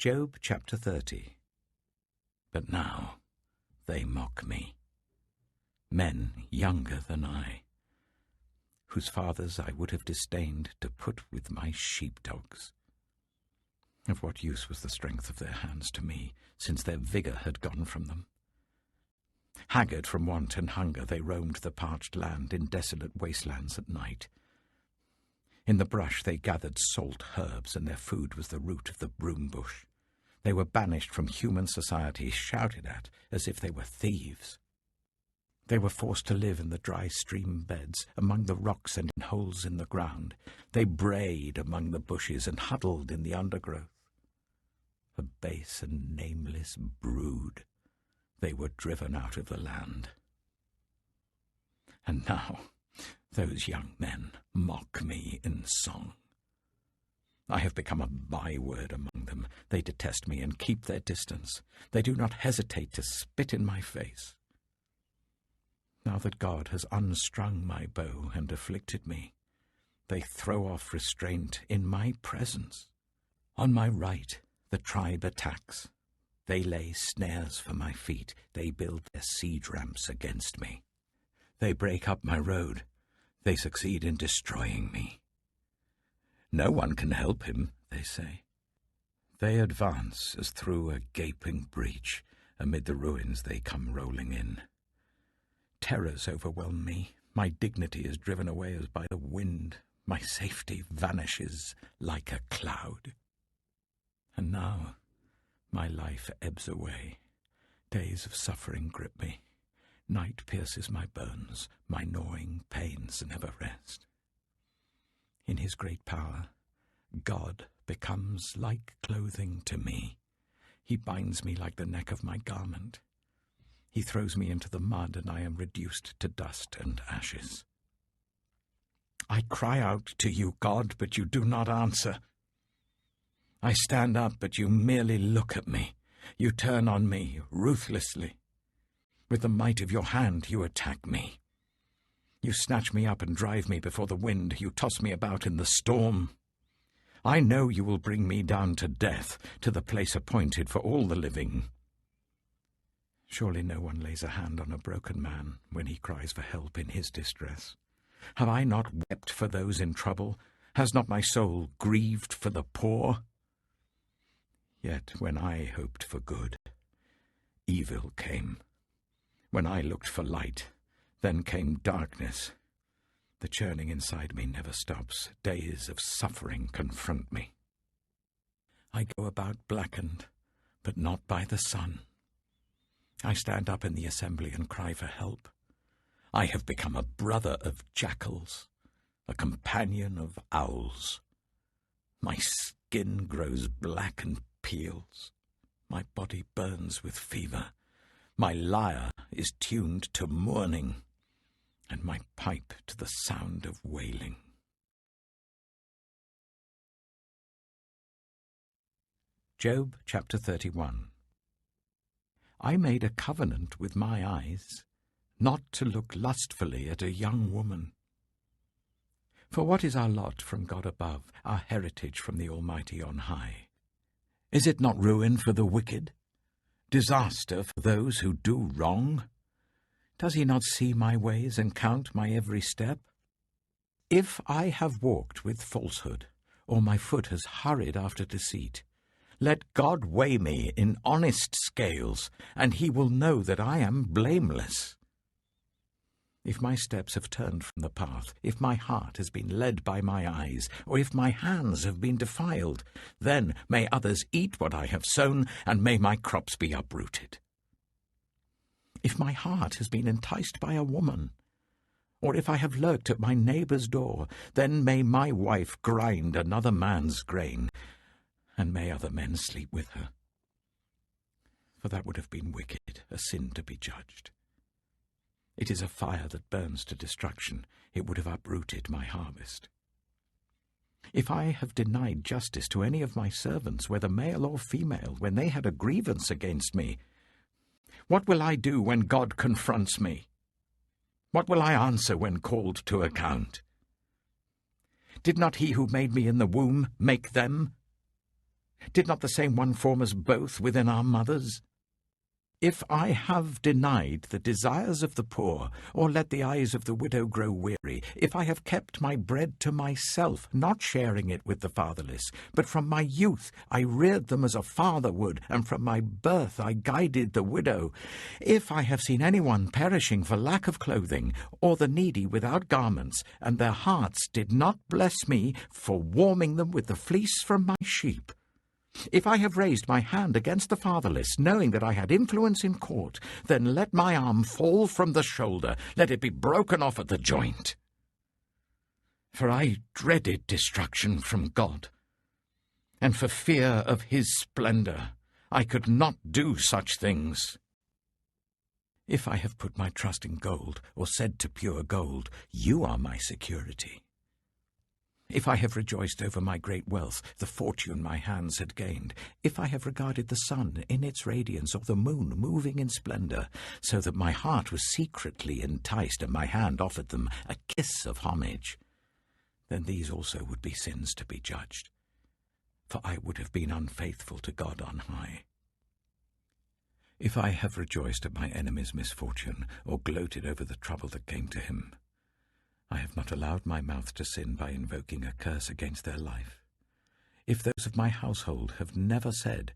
Job chapter 30. But now they mock me, men younger than I, whose fathers I would have disdained to put with my sheepdogs. Of what use was the strength of their hands to me, since their vigour had gone from them? Haggard from want and hunger, they roamed the parched land in desolate wastelands at night. In the brush they gathered salt herbs, and their food was the root of the broom bush. They were banished from human society, shouted at as if they were thieves. They were forced to live in the dry stream beds, among the rocks and in holes in the ground. They brayed among the bushes and huddled in the undergrowth. A base and nameless brood, they were driven out of the land. And now those young men mock me in song. I have become a byword among them. They detest me and keep their distance. They do not hesitate to spit in my face. Now that God has unstrung my bow and afflicted me, they throw off restraint in my presence. On my right, the tribe attacks. They lay snares for my feet. They build their siege ramps against me. They break up my road. They succeed in destroying me. No one can help him, they say. They advance as through a gaping breach. Amid the ruins they come rolling in. Terrors overwhelm me. My dignity is driven away as by the wind. My safety vanishes like a cloud. And now my life ebbs away. Days of suffering grip me. Night pierces my bones. My gnawing pains never rest. In his great power, God becomes like clothing to me. He binds me like the neck of my garment. He throws me into the mud, and I am reduced to dust and ashes. I cry out to you, God, but you do not answer. I stand up, but you merely look at me. You turn on me ruthlessly. With the might of your hand you attack me. You snatch me up and drive me before the wind. You toss me about in the storm. I know you will bring me down to death, to the place appointed for all the living. Surely no one lays a hand on a broken man when he cries for help in his distress. Have I not wept for those in trouble? Has not my soul grieved for the poor? Yet when I hoped for good, evil came. When I looked for light, then came darkness. The churning inside me never stops. Days of suffering confront me. I go about blackened, but not by the sun. I stand up in the assembly and cry for help. I have become a brother of jackals, a companion of owls. My skin grows black and peels. My body burns with fever. My lyre is tuned to mourning, and my pipe to the sound of wailing. Job chapter 31. I made a covenant with my eyes, not to look lustfully at a young woman. For what is our lot from God above, our heritage from the Almighty on high? Is it not ruin for the wicked? Disaster for those who do wrong? Does he not see my ways and count my every step? If I have walked with falsehood, or my foot has hurried after deceit, let God weigh me in honest scales, and he will know that I am blameless. If my steps have turned from the path, if my heart has been led by my eyes, or if my hands have been defiled, then may others eat what I have sown, and may my crops be uprooted. If my heart has been enticed by a woman, or if I have lurked at my neighbour's door, then may my wife grind another man's grain, and may other men sleep with her. For that would have been wicked, a sin to be judged. It is a fire that burns to destruction. It would have uprooted my harvest. If I have denied justice to any of my servants, whether male or female, when they had a grievance against me, what will I do when God confronts me? What will I answer when called to account? Did not he who made me in the womb make them? Did not the same one form us both within our mothers? If I have denied the desires of the poor, or let the eyes of the widow grow weary, if I have kept my bread to myself, not sharing it with the fatherless, but from my youth I reared them as a father would, and from my birth I guided the widow, if I have seen anyone perishing for lack of clothing, or the needy without garments, and their hearts did not bless me for warming them with the fleece from my sheep, if I have raised my hand against the fatherless, knowing that I had influence in court, then let my arm fall from the shoulder, let it be broken off at the joint. For I dreaded destruction from God, and for fear of his splendor I could not do such things. If I have put my trust in gold, or said to pure gold, you are my security, if I have rejoiced over my great wealth, the fortune my hands had gained, if I have regarded the sun in its radiance, or the moon moving in splendor, so that my heart was secretly enticed and my hand offered them a kiss of homage, then these also would be sins to be judged, for I would have been unfaithful to God on high. If I have rejoiced at my enemy's misfortune, or gloated over the trouble that came to him, I have not allowed my mouth to sin by invoking a curse against their life. If those of my household have never said,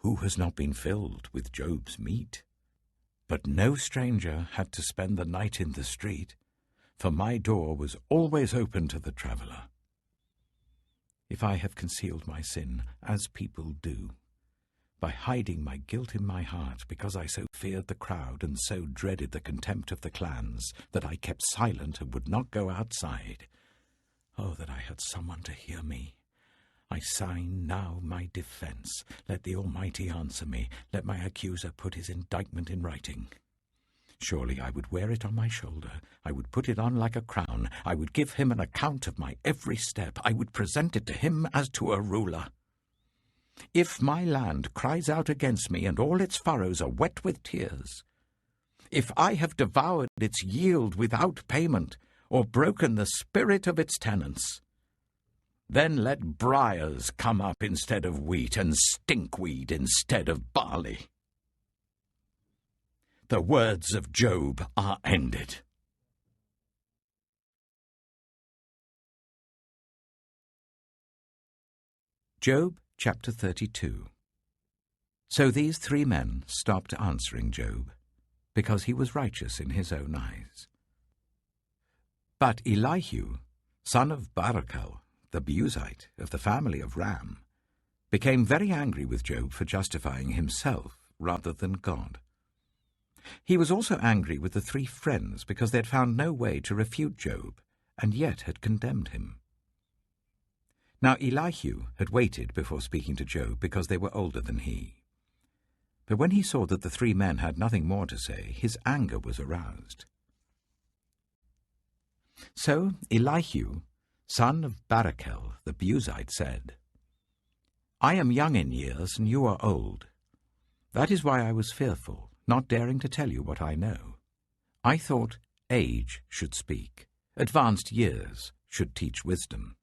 who has not been filled with Job's meat? But no stranger had to spend the night in the street, for my door was always open to the traveller. If I have concealed my sin, as people do, by hiding my guilt in my heart, because I so feared the crowd and so dreaded the contempt of the clans, that I kept silent and would not go outside. Oh, that I had someone to hear me! I sign now my defence. Let the Almighty answer me. Let my accuser put his indictment in writing. Surely I would wear it on my shoulder. I would put it on like a crown. I would give him an account of my every step. I would present it to him as to a ruler. If my land cries out against me, and all its furrows are wet with tears, if I have devoured its yield without payment, or broken the spirit of its tenants, then let briars come up instead of wheat, and stinkweed instead of barley. The words of Job are ended. Job Chapter 32. So these three men stopped answering Job, because he was righteous in his own eyes. But Elihu, son of Barachel, the Buzite of the family of Ram, became very angry with Job for justifying himself rather than God. He was also angry with the three friends because they had found no way to refute Job, and yet had condemned him. Now Elihu had waited before speaking to Job because they were older than he. But when he saw that the three men had nothing more to say, his anger was aroused. So Elihu, son of Barachel, the Buzite, said, I am young in years, and you are old. That is why I was fearful, not daring to tell you what I know. I thought age should speak, advanced years should teach wisdom.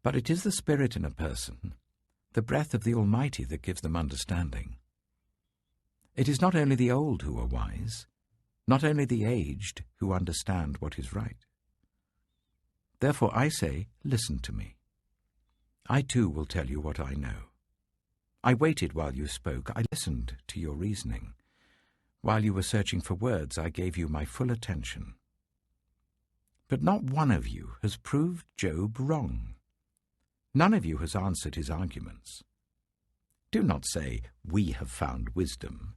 But it is the spirit in a person, the breath of the Almighty, that gives them understanding. It is not only the old who are wise, not only the aged who understand what is right. Therefore I say, listen to me. I too will tell you what I know. I waited while you spoke. I listened to your reasoning. While you were searching for words, I gave you my full attention. But not one of you has proved Job wrong. None of you has answered his arguments. Do not say, we have found wisdom.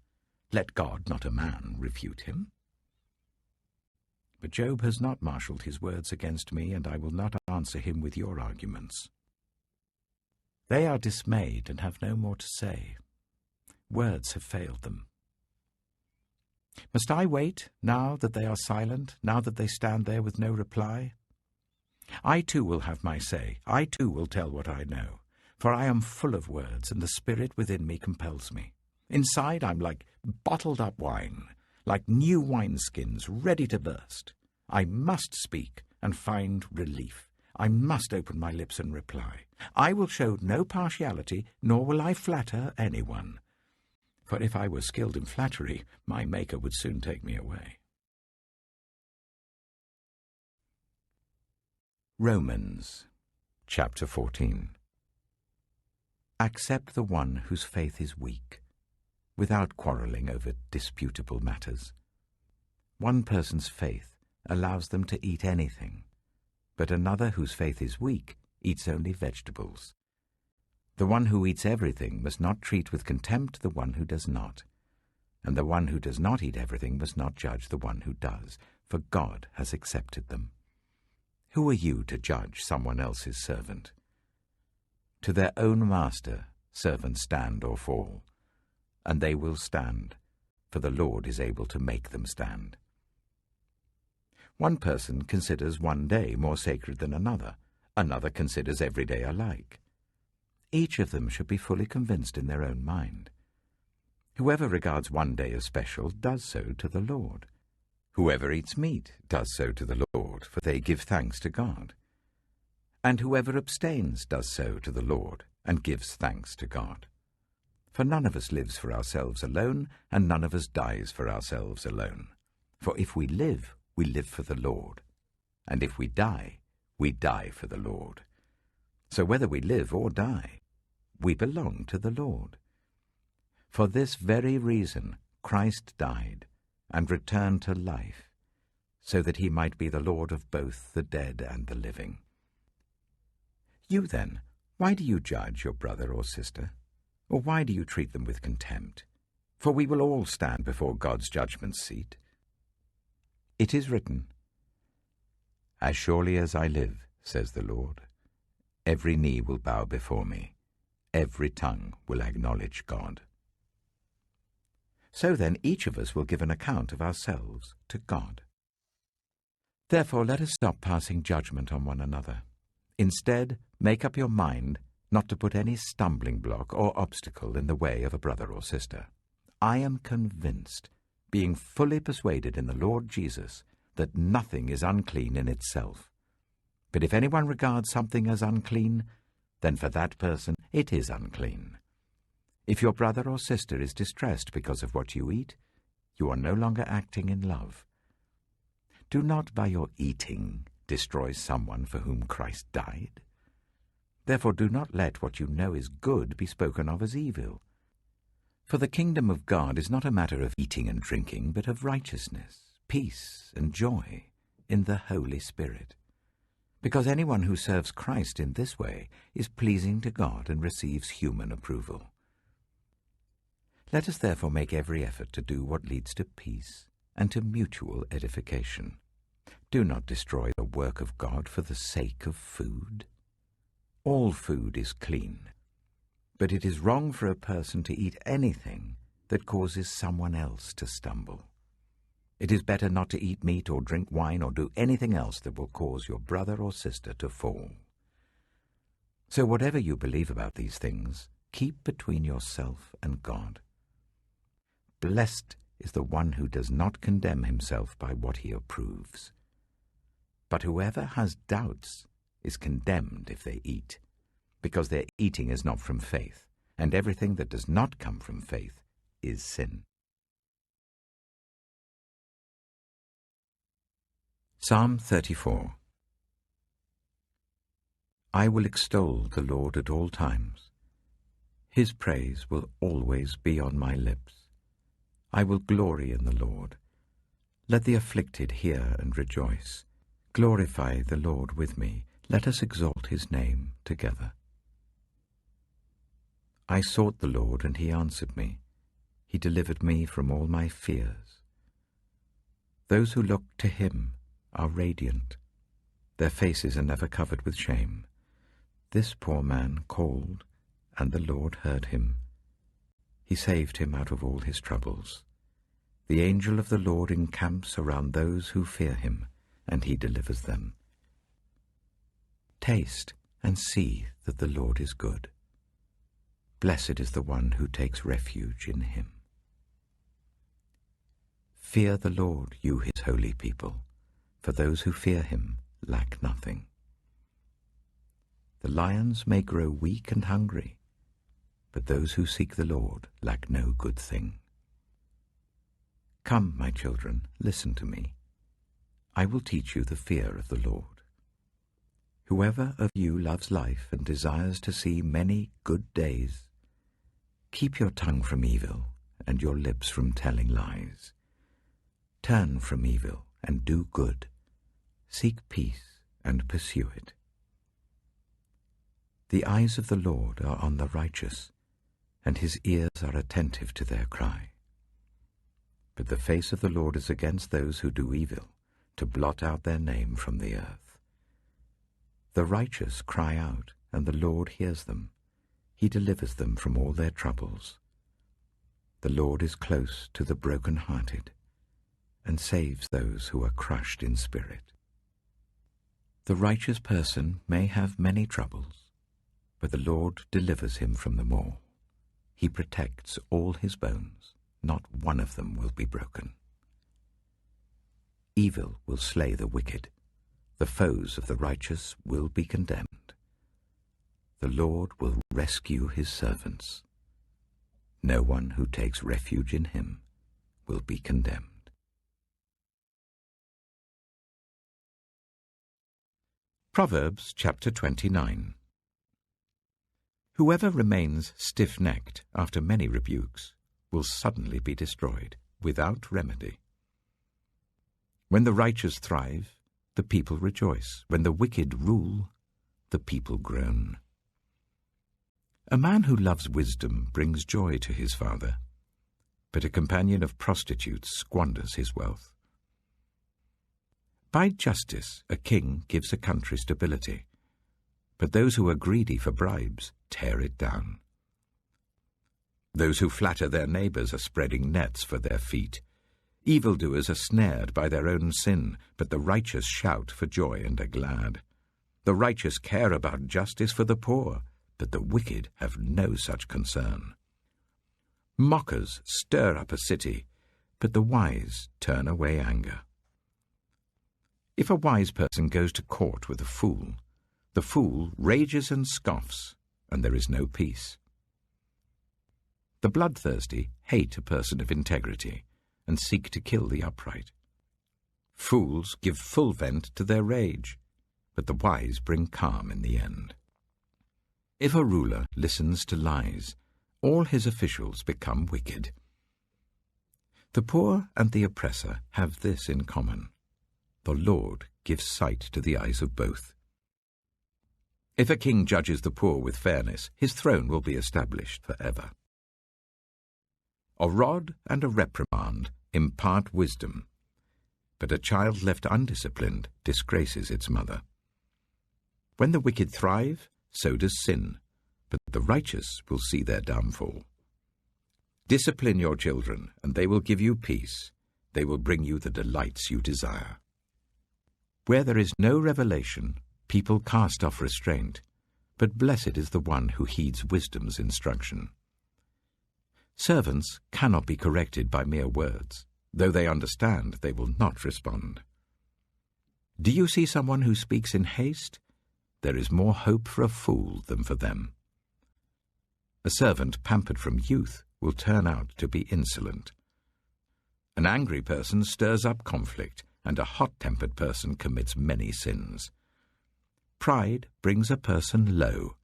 Let God, not a man, refute him. But Job has not marshalled his words against me, and I will not answer him with your arguments. They are dismayed and have no more to say. Words have failed them. Must I wait, now that they are silent, now that they stand there with no reply? I too will have my say. I too will tell what I know. For I am full of words, and the spirit within me compels me. Inside I'm like bottled-up wine, like new wineskins ready to burst. I must speak and find relief. I must open my lips and reply. I will show no partiality, nor will I flatter anyone. For if I were skilled in flattery, my Maker would soon take me away. Romans, chapter 14. Accept the one whose faith is weak, without quarrelling over disputable matters. One person's faith allows them to eat anything, but another whose faith is weak eats only vegetables. The one who eats everything must not treat with contempt the one who does not, and the one who does not eat everything must not judge the one who does, for God has accepted them. Who are you to judge someone else's servant? To their own master servants stand or fall, and they will stand, for the Lord is able to make them stand. One person considers one day more sacred than another considers every day alike. Each of them should be fully convinced in their own mind. Whoever regards one day as special does so to the Lord. Whoever eats meat does so to the Lord, for they give thanks to God. And whoever abstains does so to the Lord, and gives thanks to God. For none of us lives for ourselves alone, and none of us dies for ourselves alone. For if we live for the Lord, and if we die for the Lord. So whether we live or die, we belong to the Lord. For this very reason Christ died and returned to life, so that he might be the Lord of both the dead and the living. You then, why do you judge your brother or sister? Or why do you treat them with contempt? For we will all stand before God's judgment seat. It is written, "As surely as I live, says the Lord, every knee will bow before me, every tongue will acknowledge God." So then each of us will give an account of ourselves to God. Therefore let us stop passing judgment on one another. Instead, make up your mind not to put any stumbling block or obstacle in the way of a brother or sister. I am convinced, being fully persuaded in the Lord Jesus, that nothing is unclean in itself. But if anyone regards something as unclean, then for that person it is unclean. If your brother or sister is distressed because of what you eat, you are no longer acting in love. Do not by your eating destroy someone for whom Christ died. Therefore do not let what you know is good be spoken of as evil. For the kingdom of God is not a matter of eating and drinking, but of righteousness, peace, and joy in the Holy Spirit. Because anyone who serves Christ in this way is pleasing to God and receives human approval. Let us therefore make every effort to do what leads to peace and to mutual edification. Do not destroy the work of God for the sake of food. All food is clean, but it is wrong for a person to eat anything that causes someone else to stumble. It is better not to eat meat or drink wine or do anything else that will cause your brother or sister to fall. So whatever you believe about these things, keep between yourself and God. Blessed is the one who does not condemn himself by what he approves. But whoever has doubts is condemned if they eat, because their eating is not from faith, and everything that does not come from faith is sin. Psalm 34. I will extol the Lord at all times. His praise will always be on my lips. I will glory in the Lord. Let the afflicted hear and rejoice. Glorify the Lord with me. Let us exalt his name together. I sought the Lord, and he answered me. He delivered me from all my fears. Those who look to him are radiant. Their faces are never covered with shame. This poor man called, and the Lord heard him. He saved him out of all his troubles. The angel of the Lord encamps around those who fear him, and he delivers them. Taste and see that the Lord is good. Blessed is the one who takes refuge in him. Fear the Lord, you his holy people, for those who fear him lack nothing. The lions may grow weak and hungry, but those who seek the Lord lack no good thing. Come, my children, listen to me. I will teach you the fear of the Lord. Whoever of you loves life and desires to see many good days, keep your tongue from evil and your lips from telling lies. Turn from evil and do good. Seek peace and pursue it. The eyes of the Lord are on the righteous, and his ears are attentive to their cry. But the face of the Lord is against those who do evil, to blot out their name from the earth. The righteous cry out, and the Lord hears them. He delivers them from all their troubles. The Lord is close to the broken-hearted, and saves those who are crushed in spirit. The righteous person may have many troubles, but the Lord delivers him from them all. He protects all his bones. Not one of them will be broken. Evil will slay the wicked. The foes of the righteous will be condemned. The Lord will rescue his servants. No one who takes refuge in him will be condemned. Proverbs chapter 29. Whoever remains stiff-necked after many rebukes will suddenly be destroyed, without remedy. When the righteous thrive, the people rejoice. When the wicked rule, the people groan. A man who loves wisdom brings joy to his father, but a companion of prostitutes squanders his wealth. By justice, a king gives a country stability, but those who are greedy for bribes tear it down. Those who flatter their neighbors are spreading nets for their feet. Evildoers are snared by their own sin, but the righteous shout for joy and are glad. The righteous care about justice for the poor, but the wicked have no such concern. Mockers stir up a city, but the wise turn away anger. If a wise person goes to court with a fool, the fool rages and scoffs, and there is no peace. The bloodthirsty hate a person of integrity and seek to kill the upright. Fools give full vent to their rage, but the wise bring calm in the end. If a ruler listens to lies, all his officials become wicked. The poor and the oppressor have this in common: the Lord gives sight to the eyes of both. If a king judges the poor with fairness, his throne will be established forever. A rod and a reprimand impart wisdom, but a child left undisciplined disgraces its mother. When the wicked thrive, so does sin, but the righteous will see their downfall. Discipline your children, and they will give you peace. They will bring you the delights you desire. Where there is no revelation, people cast off restraint, but blessed is the one who heeds wisdom's instruction. Servants cannot be corrected by mere words. Though they understand, they will not respond. Do you see someone who speaks in haste? There is more hope for a fool than for them. A servant pampered from youth will turn out to be insolent. An angry person stirs up conflict, and a hot-tempered person commits many sins. Pride brings a person low,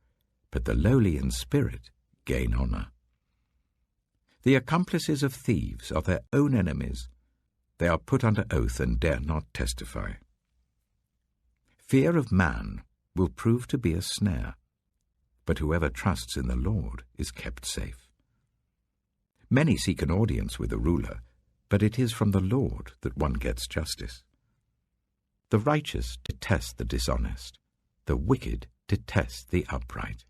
but the lowly in spirit gain honor. The accomplices of thieves are their own enemies. They are put under oath and dare not testify. Fear of man will prove to be a snare, but whoever trusts in the Lord is kept safe. Many seek an audience with a ruler, but it is from the Lord that one gets justice. The righteous detest the dishonest. The wicked detest the upright.